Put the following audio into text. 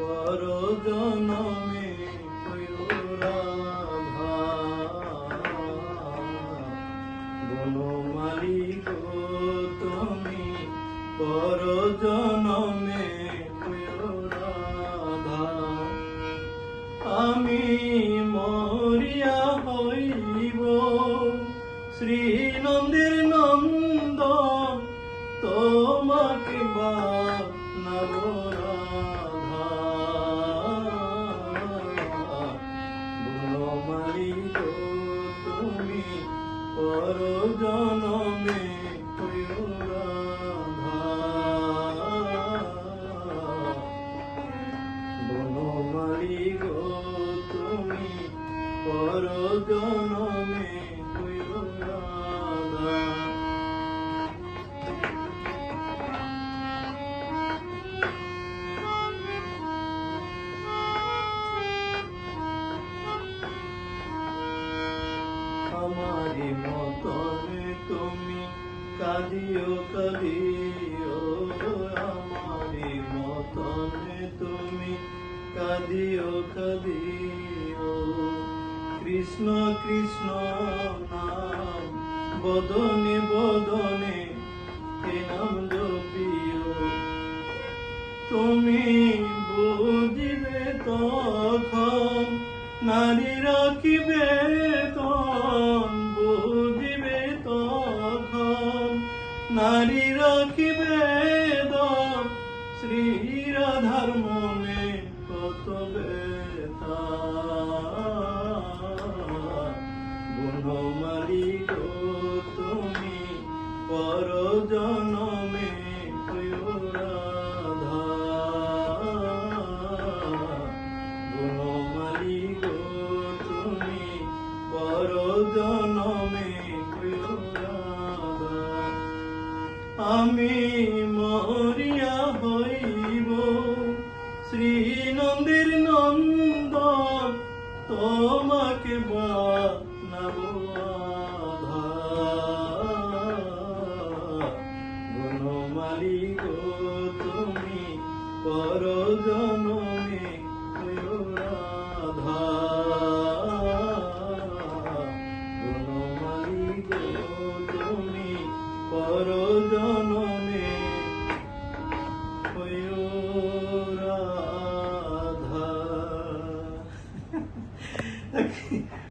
পর জনমে রাধা বনমালী গো তুমি পর জনমে রাধা আমি মরিয়া হইব শ্রীনন্দের নন্দন তোমাকে বানাব রাধা বনমালী গো তুমি পর জনমে রাধা বনমালী গো তুমি পর জনমে রাধা আমারি মতনে তুমি কাঁদিও কাঁদিও আমারি মতনে তুমি কাঁদিও কাঁদিও কৃষ্ণ কৃষ্ণ নাম বদনে বদনে এ নাম জপিও তুমি বুঝিবে তখন নারী রাখিবে তখন বুঝিবে তখন নারী রাখিবে দন শ্রী রাধার মনে কত ব্যথা বনমালী গো তুমি পর জনমে রাধা বনমালী গো তুমি পর জনমে রাধা আমি মরিয়া হইব শ্রীনন্দের নন্দন তোমাকে বানাব রাধা বনমালী গো তুমি পর জনমে রাধা বনমালী গো তুমি পর